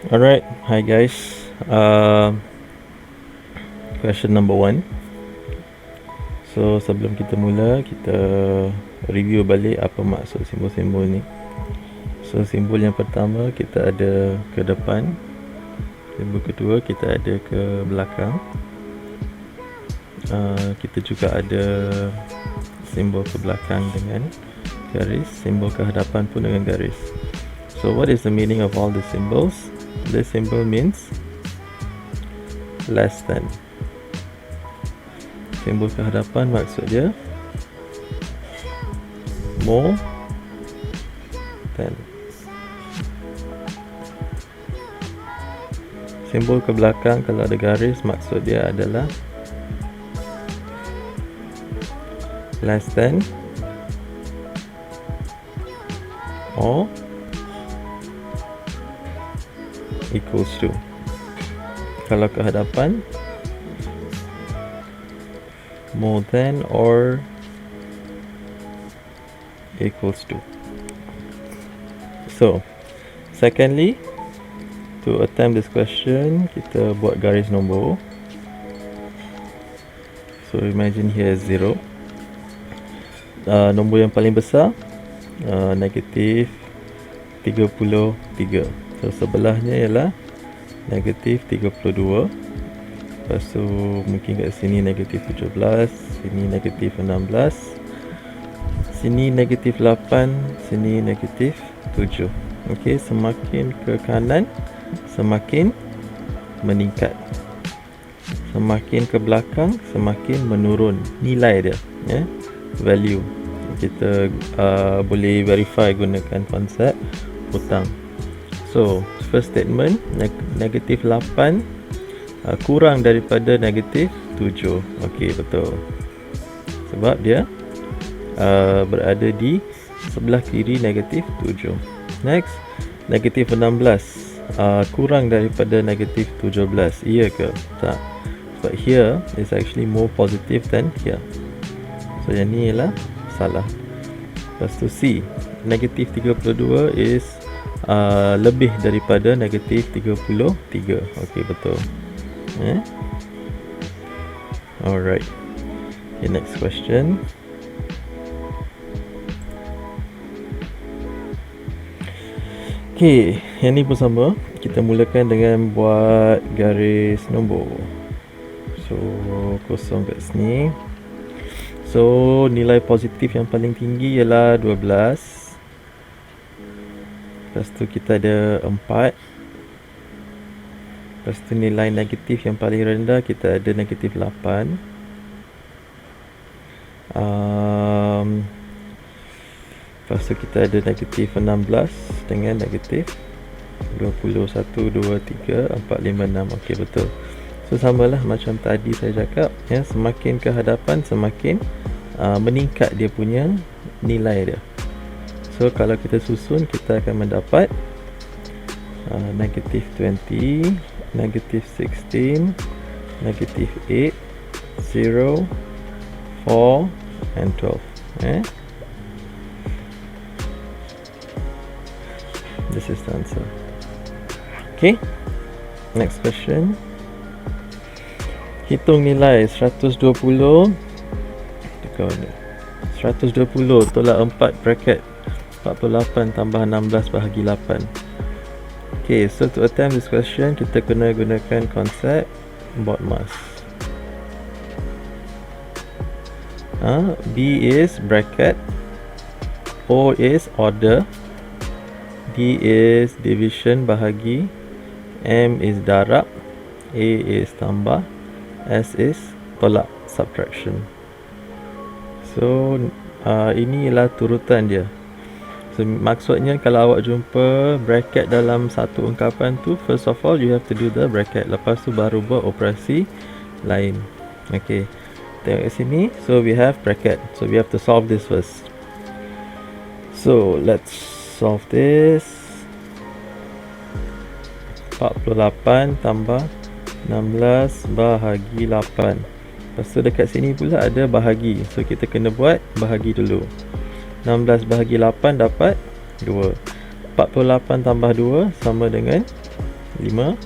Alright, hi guys. Question number 1. So sebelum kita mula, kita review balik apa maksud simbol-simbol ni. So simbol yang pertama kita ada ke depan, simbol kedua kita ada ke belakang, kita juga ada simbol ke belakang dengan garis, simbol ke hadapan pun dengan garis. So what is the meaning of all these symbols? This symbol means less than. Simbol ke hadapan maksud dia more than. Simbol ke belakang kalau ada garis maksud dia adalah less than or equals to. Kalau ke hadapan more than or equals to. So secondly, to attempt this question, kita buat garis nombor. So imagine here is 0. Nombor yang paling besar negatif 33. So sebelahnya ialah negatif 32. Lepas tu mungkin kat sini negatif 17, sini negatif 16, sini negatif 8, sini negatif 7. Okey, semakin ke kanan semakin meningkat, semakin ke belakang semakin menurun nilai dia, value. Kita boleh verify gunakan konsep hutang. So first statement, negatif 8 kurang daripada negatif 7. Okey, betul. Sebab dia berada di sebelah kiri negatif 7. Next, negatif 16 kurang daripada negatif 17. Iya ke? Tak. But here is actually more positive than here. So yang ni ialah salah. Lepas tu C, negatif 32 is lebih daripada negatif 33. Okey, betul. Alright. Okay, next question. Okay, yang ni pun sama. Kita mulakan dengan buat garis nombor. So kosong kat sini. So nilai positif yang paling tinggi ialah 12. Lepas tu kita ada 4. Lepas tu nilai negatif yang paling rendah kita ada negatif 8. Lepas tu kita ada negatif 16 dengan negatif 21, 23, 4, 5, 6. Okey, betul. So samalah macam tadi saya cakap, semakin ke hadapan semakin meningkat dia punya nilai dia. So kalau kita susun, kita akan mendapat negatif 20, negatif 16, negatif 8, 0, 4 and 12. This is the answer. Okay, next question. Hitung nilai 120 120 tolak 4 bracket 48 tambah 16 bahagi 8. Okay, so to attempt this question, kita kena gunakan konsep BODMAS. B is bracket, O is order, D is division bahagi, M is darab, A is tambah, S is tolak subtraction. So ini ialah turutan dia. So maksudnya kalau awak jumpa bracket dalam satu ungkapan tu, first of all you have to do the bracket, lepas tu baru buat operasi lain. Okay, tengok kat sini. So we have bracket, so we have to solve this first. So let's solve this. 48 tambah 16 bahagi 8. Lepas tu dekat sini pula ada bahagi, so kita kena buat bahagi dulu. 16 bahagi 8 dapat 2. 48 tambah 2 sama dengan 50.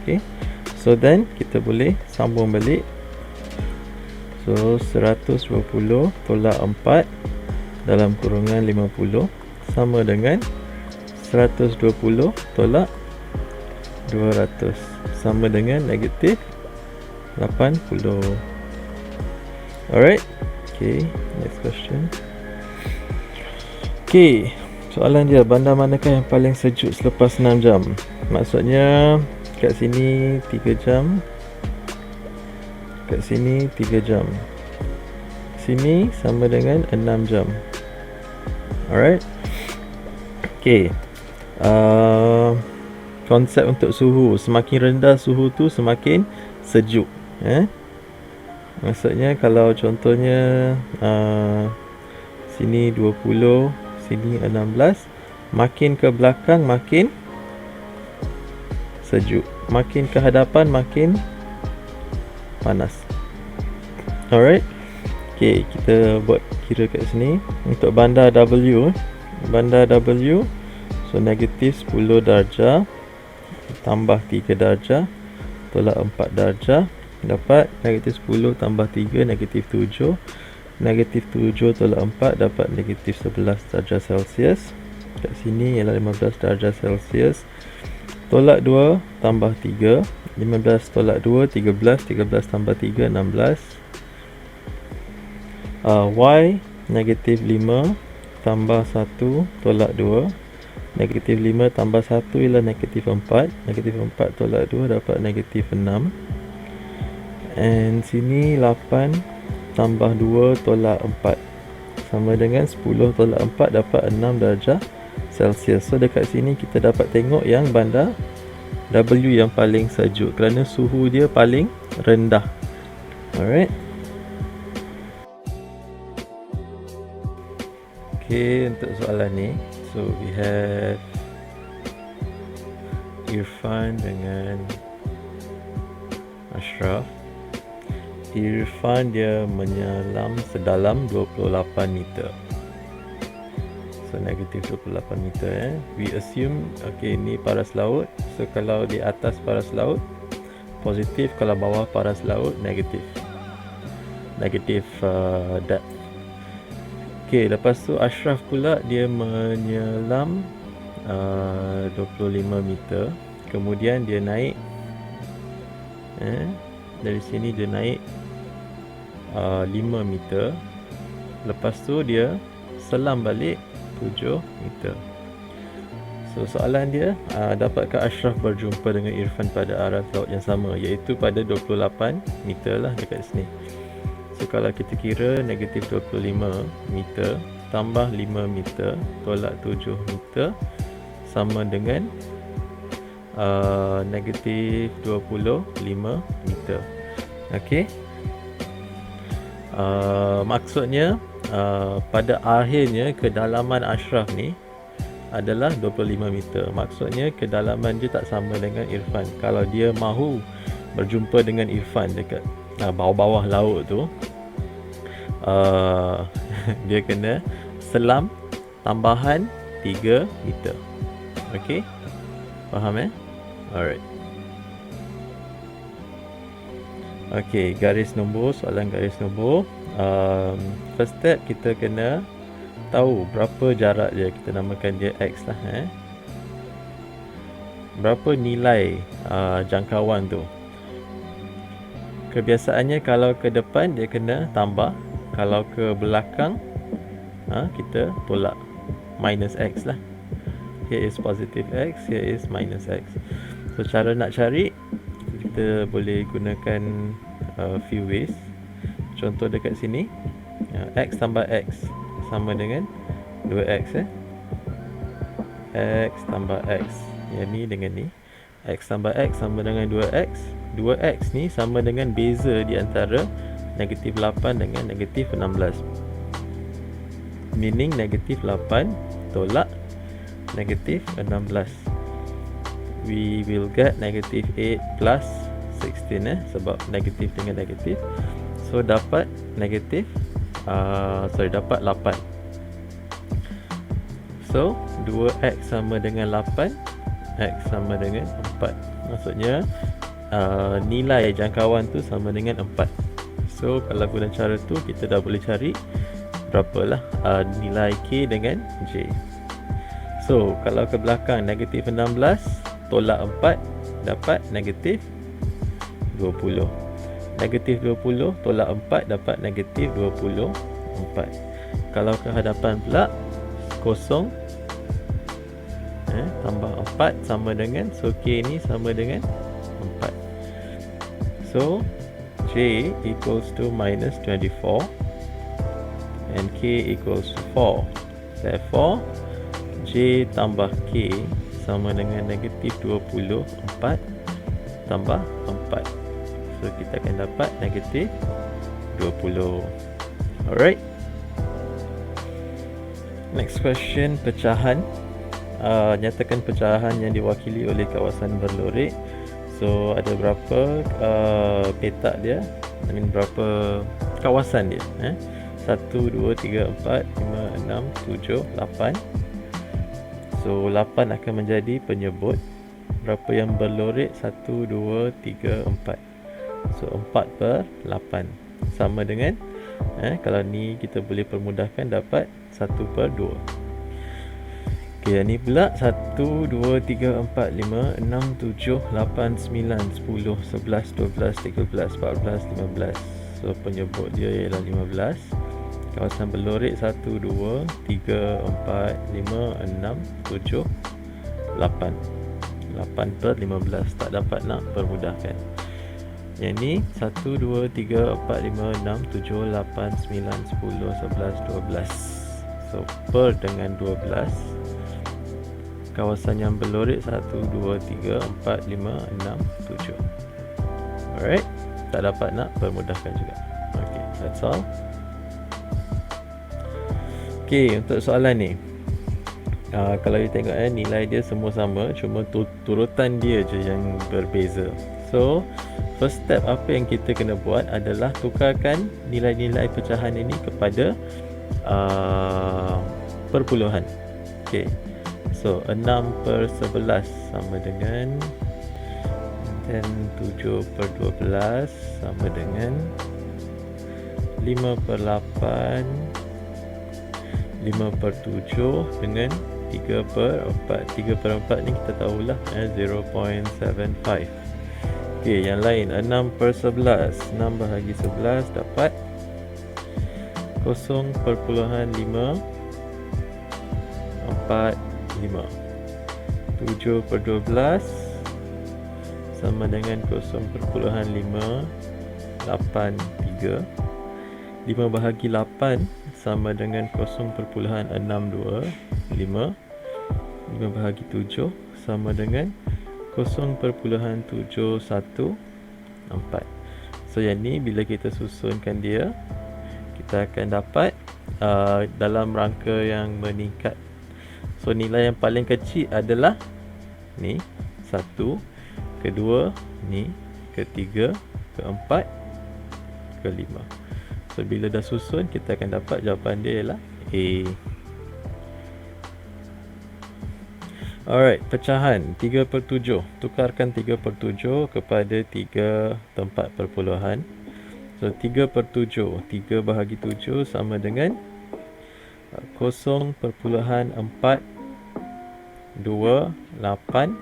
Okay, so then kita boleh sambung balik. So 120 tolak 4 dalam kurungan 50 sama dengan 120 tolak 200 sama dengan negatif 80. Alright. Okay, next question. Okay, soalan dia, bandar manakah yang paling sejuk selepas 6 jam? Maksudnya kat sini 3 jam, kat sini 3 jam, sini sama dengan 6 jam. Alright. Okay, konsep untuk suhu, semakin rendah suhu tu semakin sejuk. Maksudnya kalau contohnya sini 20, sini 16, makin ke belakang makin sejuk, makin ke hadapan makin panas. Alright. Okay, kita buat kira kat sini. Untuk bandar W, bandar W, so negatif 10 darjah tambah 3 darjah tolak 4 darjah, dapat negatif 10 tambah 3 negatif 7, negatif 7 tolak 4 dapat negatif 11 darjah Celsius. Kat sini ialah 15 darjah Celsius. Tolak 2 tambah 3, 15 tolak 2 13, 13 tambah 3 16. Y negatif 5 tambah 1 tolak 2, negatif 5 tambah 1 ialah negatif 4, negatif 4 tolak 2 dapat negatif 6. And sini 8 tambah 2 tolak 4 sama dengan 10 tolak 4 dapat 6 darjah Celsius. So dekat sini kita dapat tengok yang bandar W yang paling sejuk kerana suhu dia paling rendah. Alright. Okay, untuk soalan ni, so we have Irfan dengan Ashraf. Irfan dia menyelam sedalam 28 meter. So negatif 28 meter. We assume, okay, ni paras laut. So kalau di atas paras laut positif, kalau bawah paras laut negatif. Negatif depth. Okay, lepas tu Ashraf pula dia menyelam 25 meter. Kemudian dia naik dari sini dia naik 5 meter. Lepas tu dia selam balik 7 meter. So soalan dia, dapatkah Ashraf berjumpa dengan Irfan pada arah laut yang sama, iaitu pada 28 meter lah dekat sini. So kalau kita kira negatif 25 meter tambah 5 meter tolak 7 meter sama dengan negatif 25 meter. Okay. Maksudnya pada akhirnya kedalaman Ashraf ni adalah 25 meter. Maksudnya kedalaman dia tak sama dengan Irfan. Kalau dia mahu berjumpa dengan Irfan dekat bawah-bawah laut tu, dia kena selam tambahan 3 meter. Okay, faham Alright. Okay, garis nombor, soalan garis nombor. First step kita kena tahu berapa jarak dia. Kita namakan dia X lah. Berapa nilai jangkauan tu. Kebiasaannya kalau ke depan dia kena tambah, kalau ke belakang kita tolak, minus X lah. Here is positive X, here is minus X. So cara nak cari, kita boleh gunakan few ways. Contoh dekat sini, X tambah X sama dengan 2X. X tambah X, yang ni dengan ni. X tambah X sama dengan 2X. 2X ni sama dengan beza di antara negatif 8 dengan negatif 16. Meaning negatif 8 tolak negatif 16. We will get negatif 8 plus 16 sebab negatif dengan negatif. So dapat negatif dapat 8. So 2x sama dengan 8, x sama dengan 4. Maksudnya nilai jangkauan tu sama dengan 4. So kalau guna cara tu, kita dah boleh cari berapalah nilai K dengan J. So kalau ke belakang negatif 16 tolak 4 dapat negatif 20. Negatif 20 tolak 4 dapat negatif 24. Kalau ke hadapan pula, kosong tambah 4 sama dengan, so K ni sama dengan 4. So J equals to minus 24 and K equals to 4. Therefore J tambah K sama dengan negatif 24 tambah 4. So kita akan dapat negatif 20. Alright. Next question, pecahan. Nyatakan pecahan yang diwakili oleh kawasan berlorek. So ada berapa petak dia, berapa kawasan dia 1, 2, 3, 4, 5, 6, 7, 8. So 8 akan menjadi penyebut. Berapa yang berlorek? 1, 2, 3, 4. So 4 per 8 sama dengan kalau ni kita boleh permudahkan, dapat 1 per 2. Ok, yang ni pula 1, 2, 3, 4, 5, 6, 7, 8, 9, 10, 11, 12, 13, 14, 15. So penyebut dia ialah 15. Kawasan berlorek 1, 2, 3, 4, 5, 6, 7, 8. 8 per 15. Tak dapat nak permudahkan. Yang ni 1, 2, 3, 4, 5, 6, 7, 8, 9, 10, 11, 12. So per dengan 12. Kawasan yang berlorek 1, 2, 3, 4, 5, 6, 7. Alright. Tak dapat nak permudahkan juga. Okay, that's all. Okay, untuk soalan ni, kalau you tengok nilai dia semua sama, cuma turutan dia je yang berbeza. So first step apa yang kita kena buat adalah tukarkan nilai-nilai pecahan ini kepada perpuluhan. Okay, so 6 per 11 sama dengan, dan 7 per 12 sama dengan 5 per 8, 5 per 7 dengan 3 per 4. 3 per 4 ni kita tahulah 0.75. Ok, yang lain 6 per 11. 6 bahagi 11 dapat 0.545. 7 per 12 sama dengan 0.583. 5 bahagi 8 sama dengan 0.625. 5 bahagi 7 sama dengan 0.714. So yang ni bila kita susunkan dia, kita akan dapat dalam rangka yang meningkat. So nilai yang paling kecil adalah ni, 1, kedua ni, ketiga, keempat, kelima. So bila dah susun, kita akan dapat jawapan dia ialah A. Alright, pecahan 3 per 7. Tukarkan 3 per 7 kepada 3 tempat perpuluhan. So 3 per 7, 3 bahagi 7 sama dengan 0.428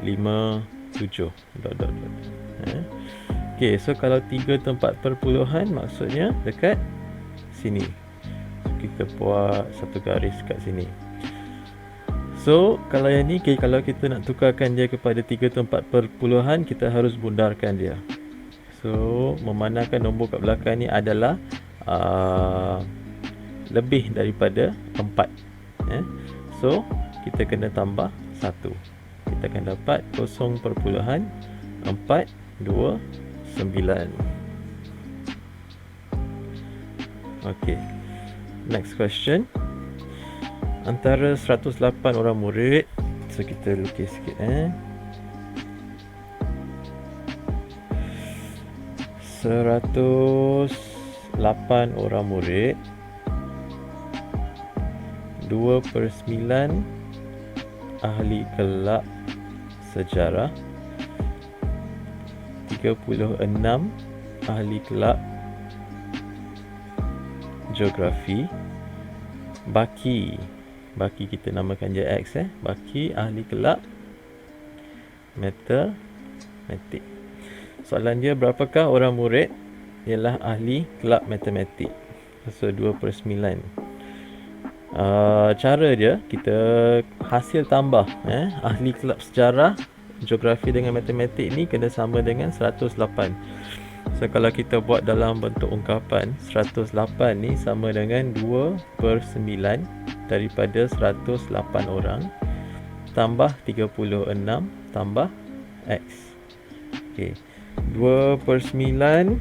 57. Okay, so kalau 3 tempat perpuluhan maksudnya dekat sini. So kita buat satu garis kat sini. So kalau yang ni, kalau kita nak tukarkan dia kepada 3 tempat perpuluhan, kita harus bundarkan dia. So memandangkan nombor kat belakang ni adalah lebih daripada 4. So kita kena tambah 1. Kita akan dapat 0.429. Okay, next question. Antara 108 orang murid, so kita lukis sikit 108 orang murid 2/9 ahli kelab sejarah, 36 ahli kelab geografi, baki kita namakan je X baki ahli kelab matematik. Soalan dia, berapakah orang murid ialah ahli kelab matematik? So 2/9. Cara dia, kita hasil tambah ahli kelab sejarah, geografi dengan matematik ni kena sama dengan 108. So kalau kita buat dalam bentuk ungkapan, 108 ni sama dengan 2/9 daripada 108 orang tambah 36 tambah X. Okay, 2/9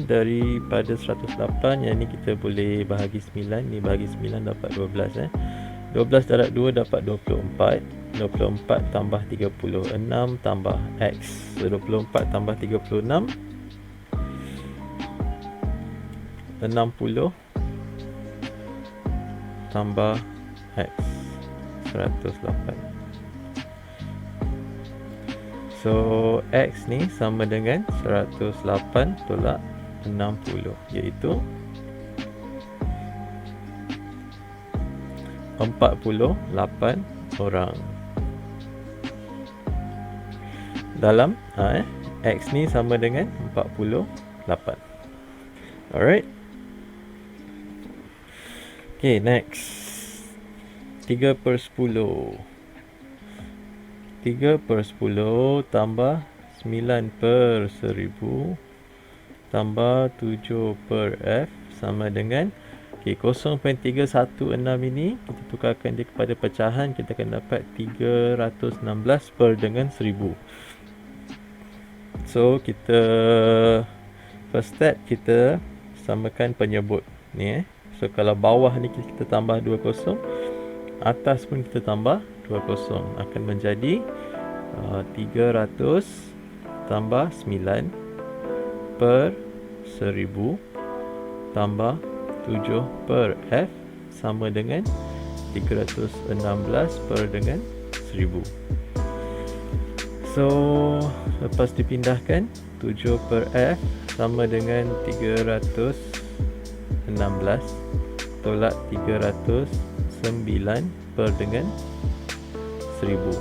daripada 108, yang ni kita boleh bahagi 9, ni bahagi 9 dapat 12 12 darab 2 dapat 24. 24 tambah 36 tambah X. So 24 tambah 36 60 tambah X 108. So X ni sama dengan 108 tolak 60, iaitu 48 orang. Dalam X ni sama dengan 48. Alright. Okay, next. 3/10. 3/10 tambah 9/1000 tambah 7/F sama dengan 0.316 ini kita tukarkan dia kepada pecahan, kita akan dapat 316 per dengan 1000. So kita first step, kita samakan penyebut ni So kalau bawah ni kita tambah 20, atas pun kita tambah 20, akan menjadi 300 tambah 9 per 1000 tambah 7 per F sama dengan 316 per dengan 1000. So lepas dipindahkan, 7 per F sama dengan 316 tolak 309 per dengan 1000.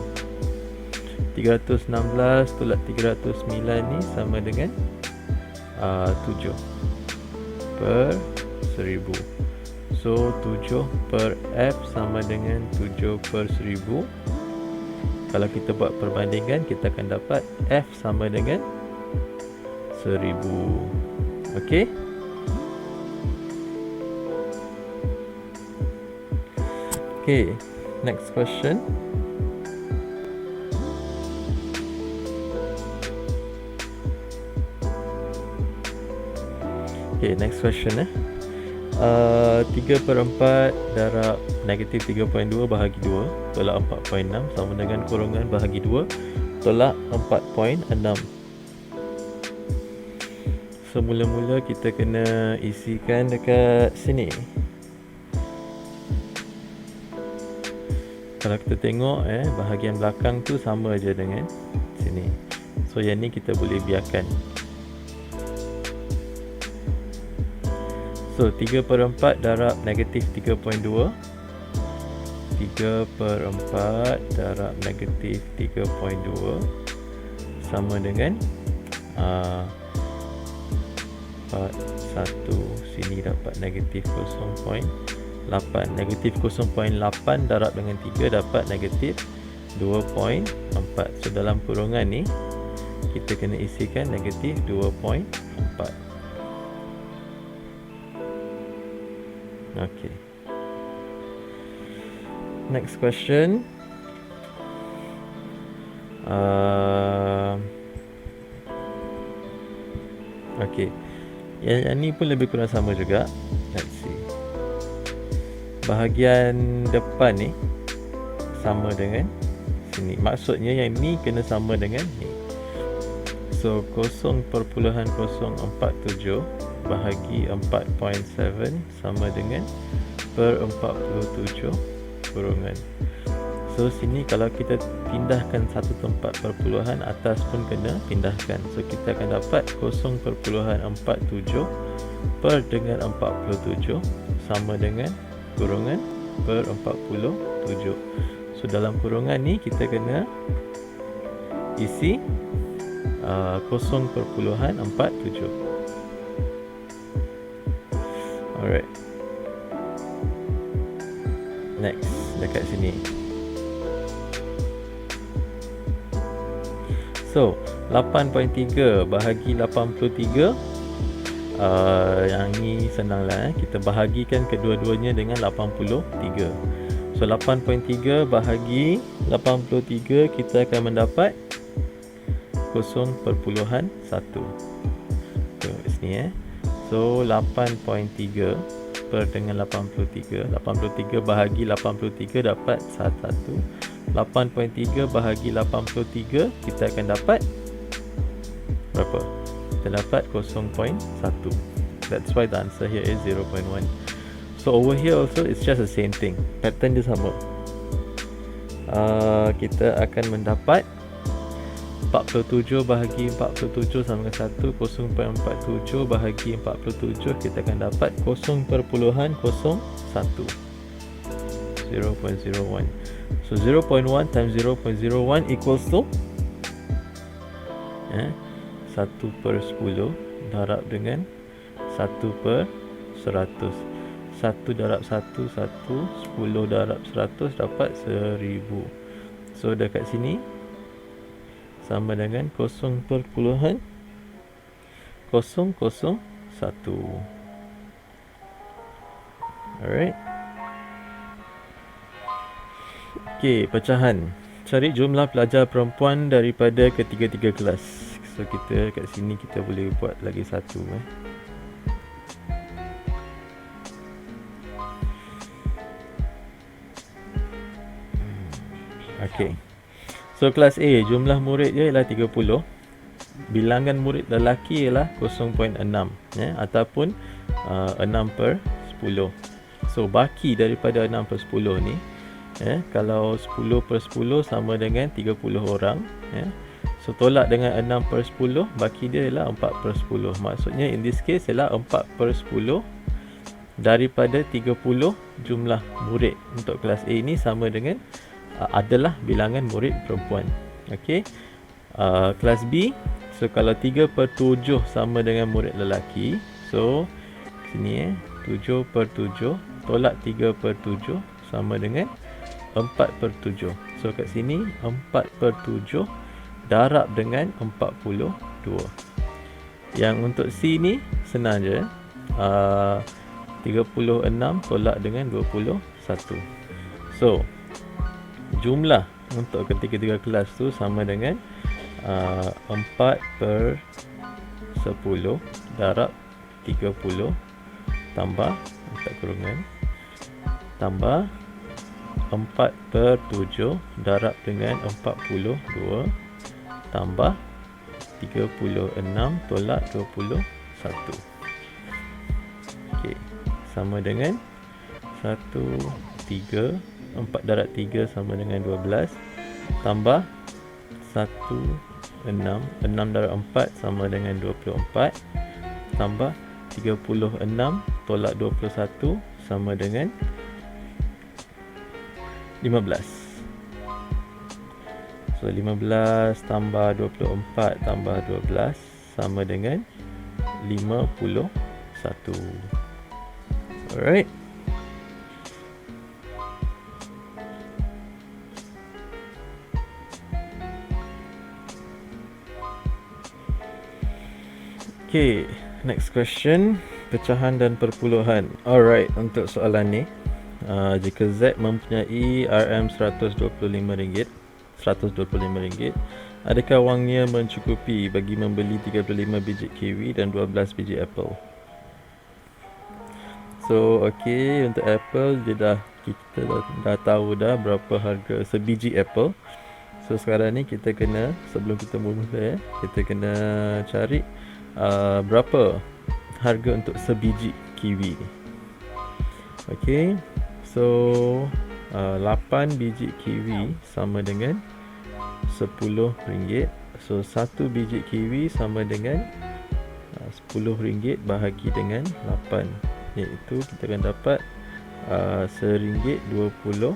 316 tolak 309 ni sama dengan 7 per 1000. So 7 per F sama dengan 7 per 1000. Kalau kita buat perbandingan, kita akan dapat F sama dengan 1000. Okay. Okay, next question. Okay, next question 3/4 darab negatif 3.2 bahagi 2 tolak 4.6 sama dengan kurungan bahagi 2 tolak 4.6. So mula-mula kita kena isikan dekat sini. Kalau kita tengok bahagian belakang tu sama je dengan sini. So yang ni kita boleh biarkan. So 3/4 darab negatif 3.2, 3/4 darab negatif 3.2 sama dengan 41. Sini dapat negatif 0.8. Negatif 0.8 darab dengan 3 dapat negatif 2.4. So dalam kurungan ni kita kena isikan negatif 2.4. Okay. Next question. Okay. Yang ni pun lebih kurang sama juga. Let's see. Bahagian depan ni sama dengan sini. Maksudnya yang ni kena sama dengan ni. So 0.047 bahagi 4.7 sama dengan per 47 kurungan. So sini kalau kita pindahkan satu tempat perpuluhan, atas pun kena pindahkan. So kita akan dapat 0.47 per dengan 47 sama dengan kurungan per 47. So dalam kurungan ni kita kena isi 0.47. Alright. Next, dekat sini. So 8.3 bahagi 83, yang ni senang lah. Kita bahagikan kedua-duanya dengan 83. So 8.3 bahagi 83, kita akan mendapat 0.1. Tengok sini So 8.3 per dengan 83. 83 bahagi 83 dapat 1. 8.3 bahagi 83, kita akan dapat berapa? Kita dapat 0.1. That's why the answer here is 0.1. So over here also it's just the same thing. Pattern dia sama. Kita akan mendapat 47 bahagi 47 sama dengan 1. 0.47 bahagi 47, kita akan dapat 0.01. 0.01. So 0.1 times 0.01 equals to 1/10 darab dengan 1/100. 1 darab 1, 1. 10 darab 100 dapat 1000. So dekat sini sama dengan 0.001. Alright. Okey, pecahan. Cari jumlah pelajar perempuan daripada ketiga-tiga kelas. So kita kat sini kita boleh buat lagi satu. Okey. So kelas A, jumlah murid dia ialah 30. Bilangan murid lelaki ialah 0.6 ataupun 6/10. So baki daripada 6/10 ni, kalau 10/10 sama dengan 30 orang, so tolak dengan 6/10, baki dia ialah 4/10. Maksudnya in this case ialah 4/10 daripada 30 jumlah murid untuk kelas A ni sama dengan adalah bilangan murid perempuan. Okey. Kelas B, so kalau 3/7 sama dengan murid lelaki, so sini 7/7 tolak 3/7 sama dengan 4/7. So kat sini 4/7 darab dengan 42. Yang untuk C ni senang je. 36 tolak dengan 21. So jumlah untuk ketiga-tiga kelas tu sama dengan 4/10 darab 30 tambah letak kurungan tambah 4/7 darab dengan 42 tambah 36 tolak 21. Okey, sama dengan 1/3. 4 darab 3 sama dengan 12 tambah 16. 6 darab 4 sama dengan 24 tambah 36 tolak 21 sama dengan 15. So 15 tambah 24 tambah 12 sama dengan 51. Alright. Okay, next question. Pecahan dan perpuluhan. Alright, untuk soalan ni, jika Z mempunyai RM RM125, adakah wangnya mencukupi bagi membeli 35 biji kiwi dan 12 biji apple? So, okay, untuk apple kita dah tahu dah berapa harga sebiji apple. So, sekarang ni kita kena, sebelum kita mula kita kena cari berapa harga untuk sebiji kiwi ni. Okey. So 8 biji kiwi sama dengan RM10. So 1 biji kiwi sama dengan RM10 bahagi dengan 8, iaitu kita akan dapat RM1.25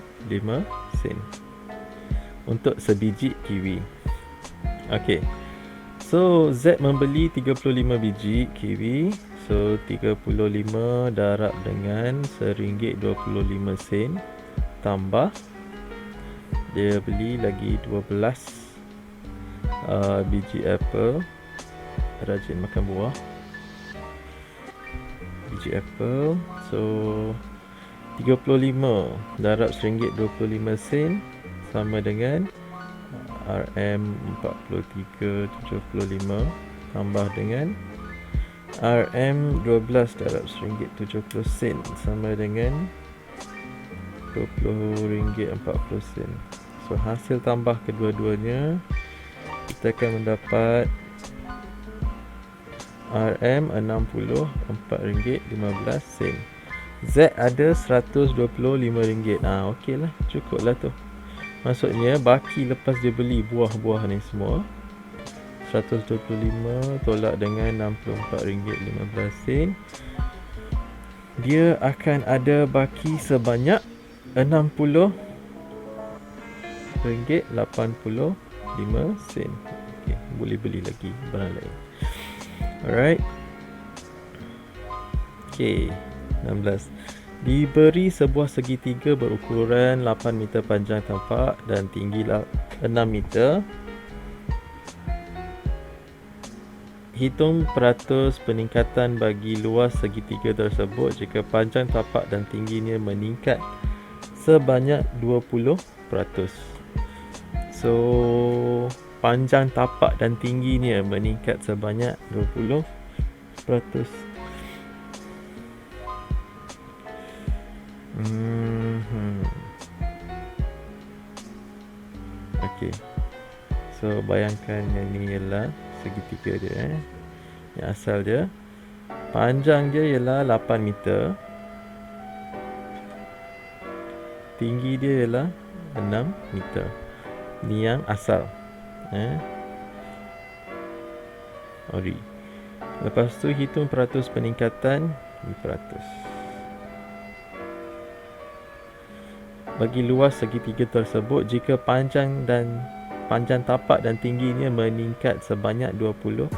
untuk sebiji kiwi. Okey. So Z membeli 35 biji kiwi. So 35 darab dengan RM1.25 tambah dia beli lagi 12 biji apple. Rajin makan buah. Biji apple. So 35 darab RM1.25 sama dengan RM43.75 tambah dengan RM12 darab RM1.70 sama dengan RM20.40. So hasil tambah kedua-duanya kita akan mendapat RM64.15. Z ada RM125. Okey lah, cukup lah tu. Maksudnya baki lepas dia beli buah-buah ni semua, 125 tolak dengan RM64.15, dia akan ada baki sebanyak RM60.85. Okay, boleh beli lagi barang lain. Alright. Okay, 16. Diberi sebuah segitiga berukuran 8 meter panjang tapak dan tinggi 6 meter. Hitung peratus peningkatan bagi luas segitiga tersebut jika panjang tapak dan tingginya meningkat sebanyak 20%. So, panjang tapak dan tingginya meningkat sebanyak 20%. Okey. So bayangkan yang ni ialah segitiga dia Yang asal dia. Panjang dia ialah 8 meter. Tinggi dia ialah 6 meter. Ni yang asal. Ori. Lepas tu hitung peratus peningkatan 5%. Bagi luas segitiga tersebut jika panjang tapak dan tingginya meningkat sebanyak 20%.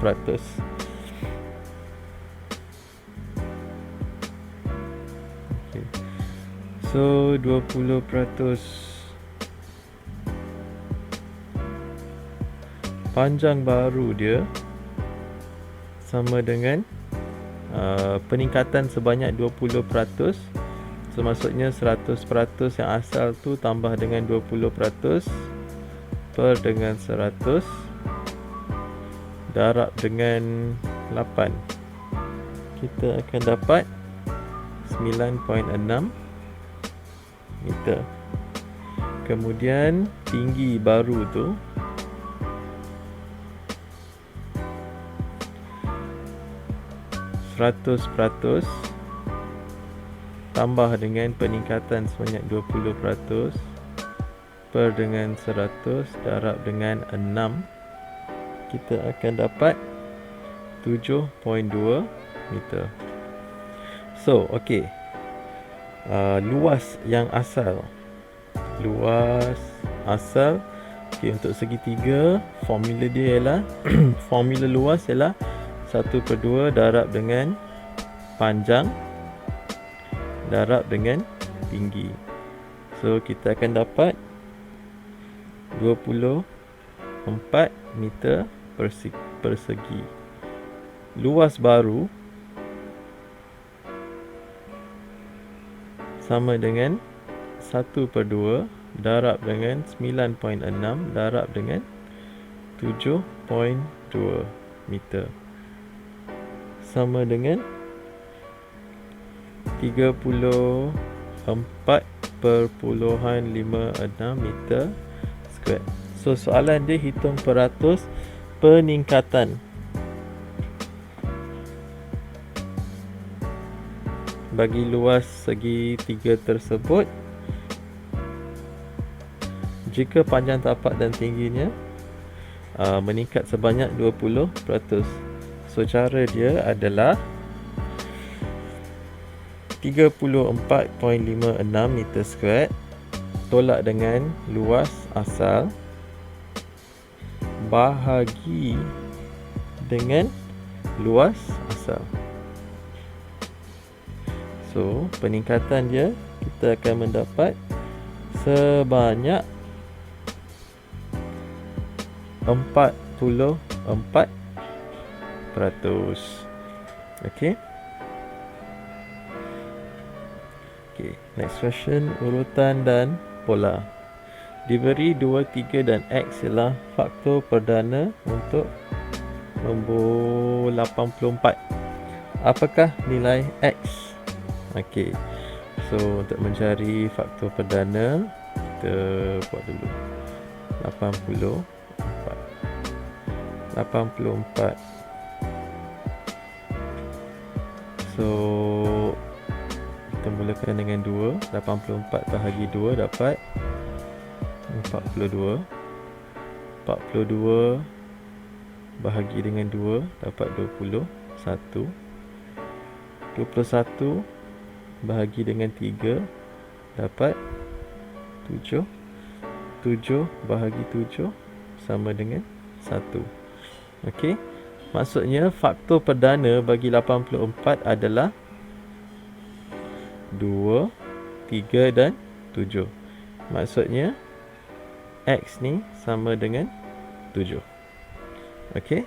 Okay. So 20% panjang baru dia sama dengan peningkatan sebanyak 20%. So maksudnya 100% yang asal tu tambah dengan 20% per dengan 100 darab dengan 8. Kita akan dapat 9.6 meter. Kemudian tinggi baru tu (100%) tambah dengan peningkatan sebanyak 20% per dengan 100 darab dengan 6, kita akan dapat 7.2 meter. So, okey. Luas yang asal. Okay, untuk segitiga, formula dia ialah formula luas ialah 1/2 darab dengan panjang darab dengan tinggi. So kita akan dapat 24 meter persegi. Luas baru sama dengan 1/2 darab dengan 9.6 darab dengan 7.2 meter sama dengan 34.56 meter square. So soalan dia hitung peratus peningkatan bagi luas segitiga tersebut jika panjang tapak dan tingginya meningkat sebanyak 20%. So cara dia adalah 34.56 meter square tolak dengan luas asal bahagi dengan luas asal. So peningkatan dia kita akan mendapat sebanyak 44%. Okey. Okay, next question, urutan dan pola. Diberi 2, 3 dan X ialah faktor perdana untuk nombor 84. Apakah nilai X? Okey, so untuk mencari faktor perdana, kita buat dulu 84. So kita mulakan dengan 2. 84 bahagi 2 dapat 42. 42 bahagi dengan 2 dapat 21. 21 bahagi dengan 3 dapat 7. 7 bahagi 7 sama dengan 1. Okey, maksudnya faktor perdana bagi 84 adalah 2, 3 dan 7. Maksudnya X ni sama dengan 7. Okey.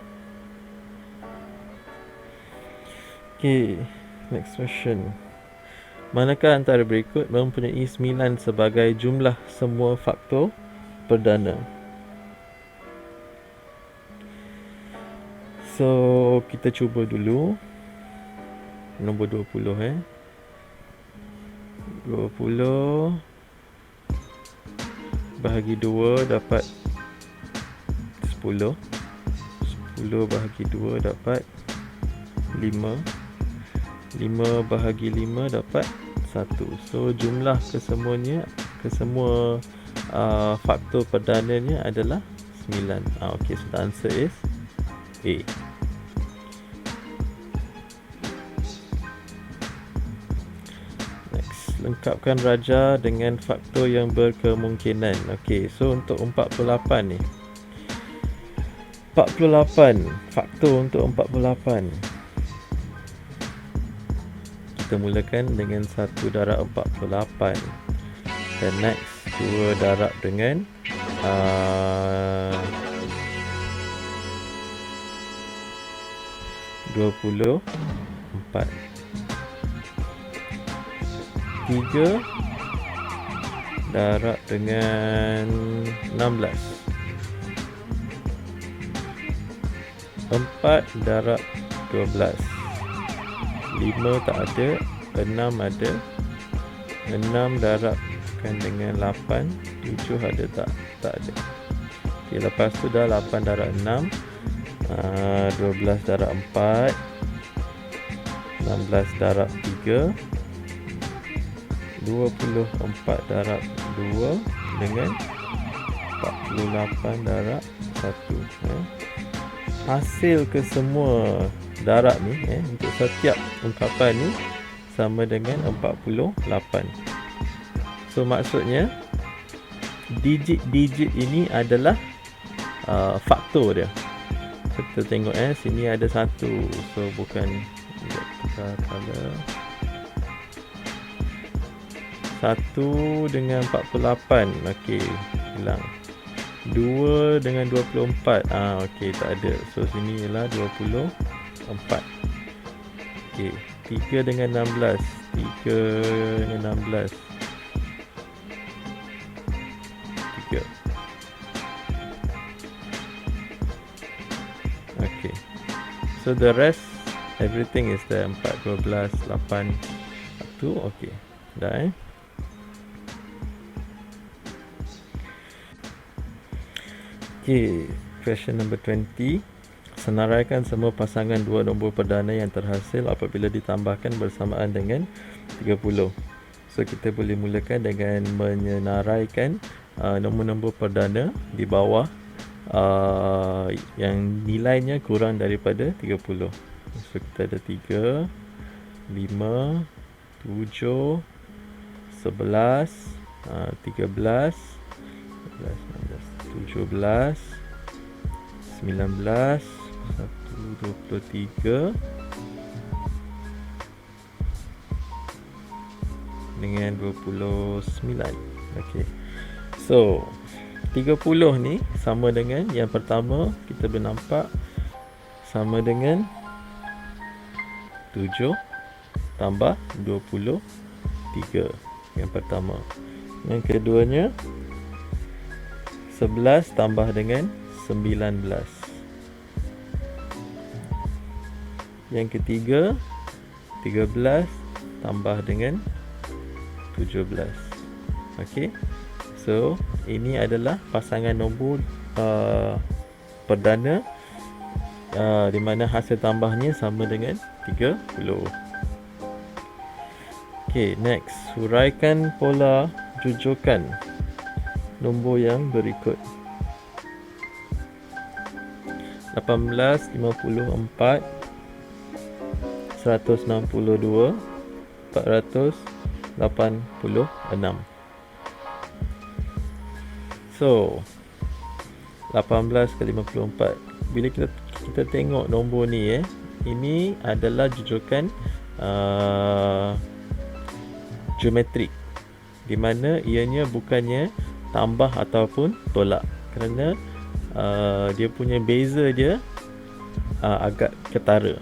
Okey, next question. Manakah antara berikut mempunyai 9 sebagai jumlah semua faktor perdana? So kita cuba dulu nombor 20 20 bahagi 2 dapat 10. 10 bahagi 2 dapat 5. 5 bahagi 5 dapat 1. So jumlah kesemuanya, kesemua faktor perdananya adalah 9. Okay, so the answer is A. Lengkapkan raja dengan faktor yang berkemungkinan. Okey, so untuk 48 ni, 48 faktor untuk 48, kita mulakan dengan 1 darab 48 dan next 2 darab dengan 24. 3 darab dengan 16. 4 darab 12. 5 tak ada, 6 ada. 6 darabkan dengan 8. 7 ada tak? Tak ada. Okay, lepas tu dah 8 darab 6. 12 darab 4. 16 darab 3. 24 darab 2 dengan 48 darab 1. Hasil kesemua darab ni untuk setiap ungkapan ni sama dengan 48. So maksudnya digit-digit ini adalah faktor dia. So, kita tengok sini ada 1. So bukan kita color 1 dengan 48. Okey, hilang. 2 dengan 24. Okey, tak ada. So sini ialah 24. Okey, 3 dengan 16. 3 dengan 16. 3. Okey. So the rest everything is there. 4, 12, 8, 1. Okey. Dah Okay, question number 20. Senaraikan semua pasangan dua nombor perdana yang terhasil apabila ditambahkan bersamaan dengan 30. So kita boleh mulakan dengan menyenaraikan nombor-nombor perdana di bawah yang nilainya kurang daripada 30. So kita ada 3, 5, 7, 11, 13, 17, 19, 23 dengan 29. Okey. So 30 ni sama dengan yang pertama kita boleh nampak sama dengan 7 tambah 23 yang pertama. Yang keduanya 11 tambah dengan 19. Yang ketiga 13 tambah dengan 17. Okey. So ini adalah pasangan nombor perdana di mana hasil tambahnya sama dengan 30. Okey, next, huraikan pola jujukan nombor yang berikut. 18, 54, 162, 486. So 18 kali 54. Bila kita tengok nombor ni ini adalah jujukan geometrik, di mana ianya bukannya tambah ataupun tolak, kerana dia punya beza dia agak ketara.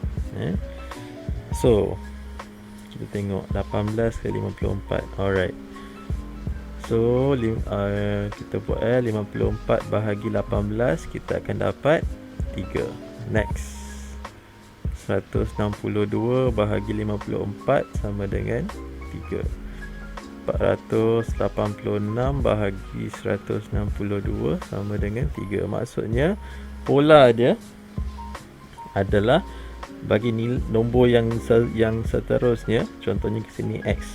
So kita tengok 18 kali 54. Alright. So kita buat 54 bahagi 18, kita akan dapat 3. Next, 162 bahagi 54 sama dengan 3. 486 bahagi 162 sama dengan 3. Maksudnya pola dia adalah bagi nombor yang seterusnya. Contohnya ke sini X.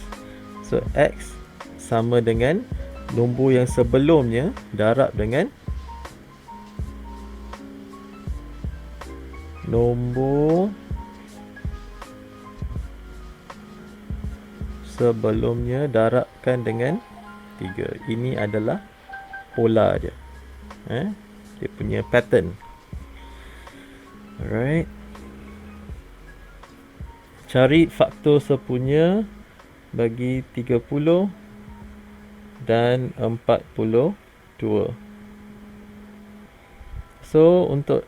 So X sama dengan nombor yang sebelumnya darab dengan nombor sebelumnya darabkan dengan 3. Ini adalah pola dia. Dia punya pattern. Alright. Cari faktor sepunya bagi 30 dan 42. So untuk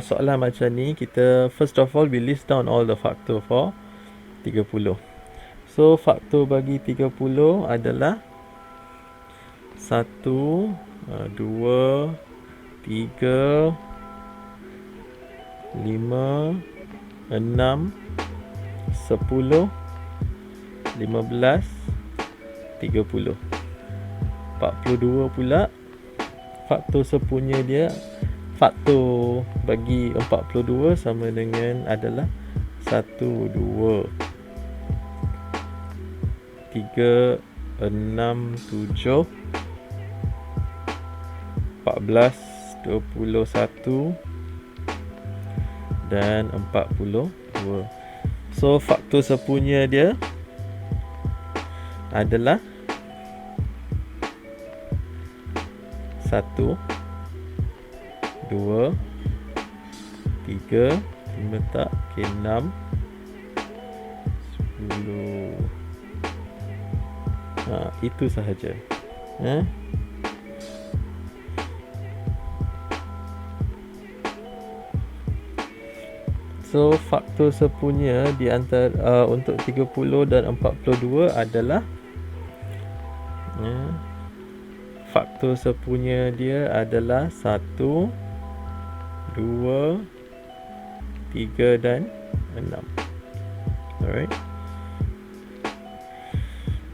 soalan macam ni, kita first of all we list down all the factor for 30. So faktor bagi 30 adalah 1, 2, 3, 5, 6, 10, 15, 30. 42 pula faktor sepunya dia, faktor bagi 42 sama dengan adalah 1, 2, 3, 6, 7, 14, 21 dan 42. So faktor sepunya dia adalah 1, 2, 3, 5 tak, okay, 6, 10. Itu sahaja. So faktor sepunya di antara untuk 30 dan 42 adalah faktor sepunya dia adalah 1, 2, 3 dan 6. Alright.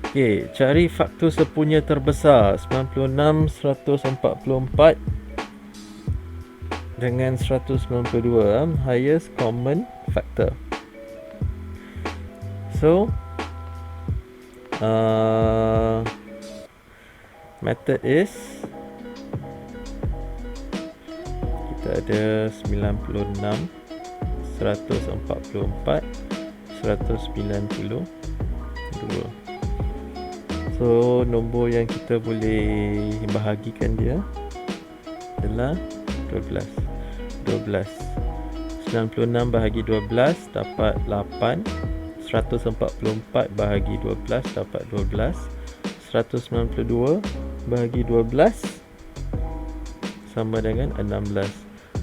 Okay, cari faktor sepunya terbesar 96, 144 dengan 192, highest common factor. So Method is kita ada 96, 144, 192. So nombor yang kita boleh bahagikan dia adalah 12. 96 bahagi 12 dapat 8. 144 bahagi 12 dapat 12. 192 bahagi 12 sama dengan 16.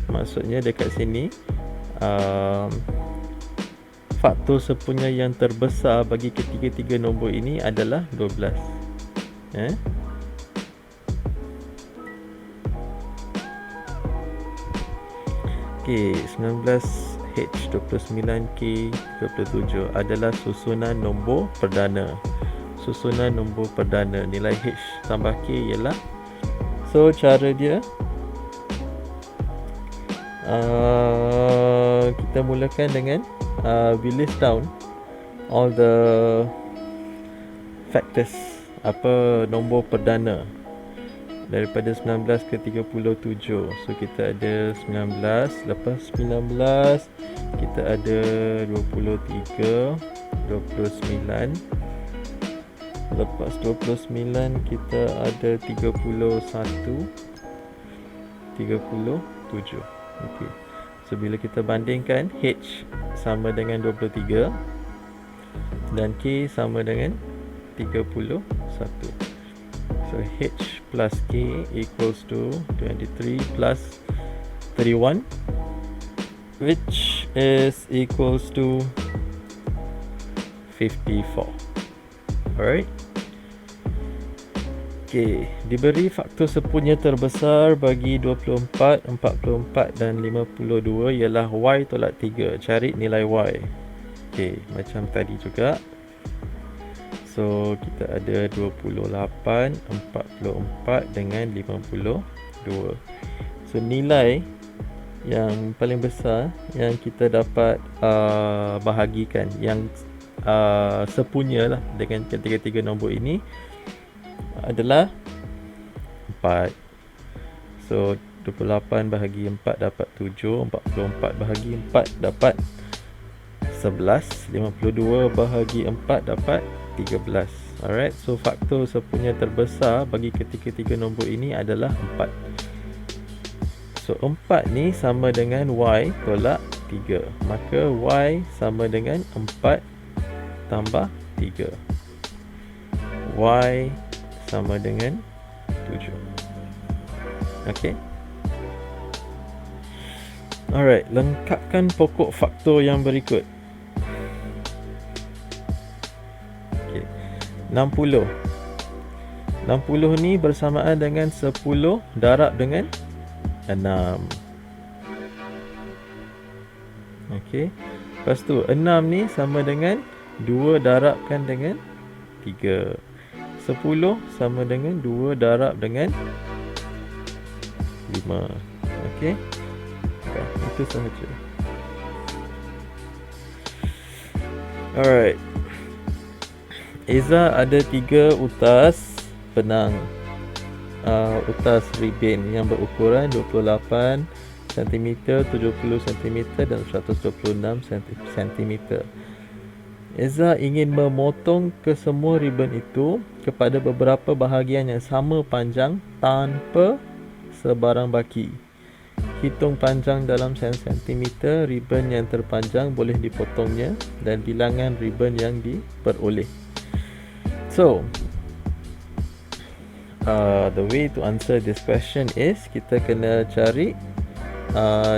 Maksudnya dekat sini faktor sepunya yang terbesar bagi ketiga-tiga nombor ini adalah 12. Okey, 19H, 29K, 27 adalah susunan nombor perdana. Susunan nombor perdana. Nilai H tambah K ialah, so cara dia kita mulakan dengan we list down all the factors, apa nombor perdana daripada 19 ke 37. So kita ada 19, lepas 19 kita ada 23, 29, lepas 29 kita ada 31, 37. Okey. So bila kita bandingkan, H sama dengan 23 dan K sama dengan 31. So H plus K equals to 23 plus 31, which is equals to 54. Alright. Okay, diberi faktor sepunya terbesar bagi 24, 44 dan 52 ialah Y tolak 3. Cari nilai Y. Okay, macam tadi juga. So kita ada 28, 44 dengan 52. So nilai yang paling besar yang kita dapat bahagikan, yang sepunya lah dengan ketiga-tiga nombor ini adalah 4. So 28 bahagi 4 dapat 7, 44 bahagi 4 dapat 11, 52 bahagi 4 dapat 13. Alright, so faktor sepunya terbesar bagi ketiga-tiga nombor ini adalah 4. So 4 ni sama dengan Y tolak 3. Maka Y sama dengan 4 tambah 3. Y sama dengan 7. Okay. Alright, lengkapkan pokok faktor yang berikut. 60 ni bersamaan dengan 10 darab dengan 6. Okey. Lepas tu 6 ni sama dengan 2 darabkan dengan 3. 10 sama dengan 2 darab dengan 5. Okey. Itu sahaja. Alright. Eza ada 3 utas benang utas ribbon yang berukuran 28 cm, 70 cm dan 126 cm. Eza ingin memotong kesemua ribbon itu kepada beberapa bahagian yang sama panjang tanpa sebarang baki. Hitung panjang dalam sentimeter ribbon yang terpanjang boleh dipotongnya dan bilangan ribbon yang diperoleh. So, the way to answer this question is kita kena cari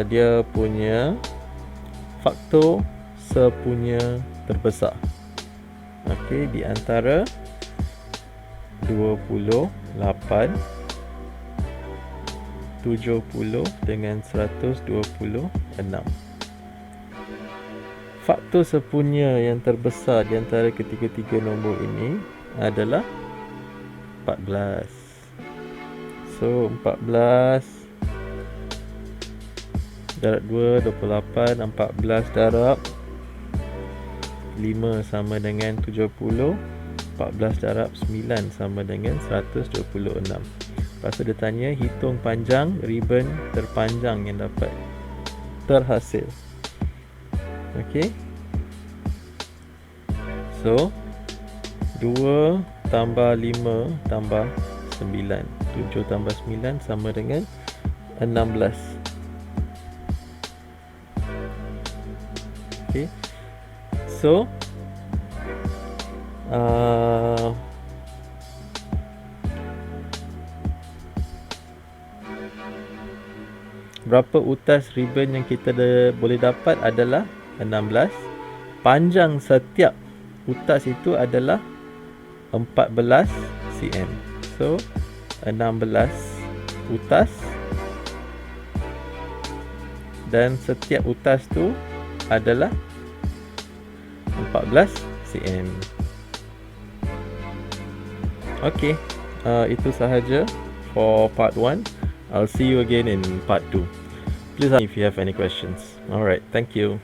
dia punya faktor sepunya terbesar. Okey, di antara 28, 70 dengan 126. Faktor sepunya yang terbesar di antara ketiga-tiga nombor ini adalah 14. So 14 darab 2, 28. 14 darab 5 sama dengan 70. 14 darab 9 sama dengan 126. Lepas tu dia tanya hitung panjang ribbon terpanjang yang dapat terhasil. Okey. So 2 tambah 5 tambah 9. 7 tambah 9 sama dengan 16. Okey. So berapa utas ribbon yang kita boleh dapat adalah 16. Panjang setiap utas itu adalah 14 cm. So 16 utas dan setiap utas tu adalah 14 cm. Okay, itu sahaja for part 1. I'll see you again in part 2. Please ask me if you have any questions. Alright, thank you.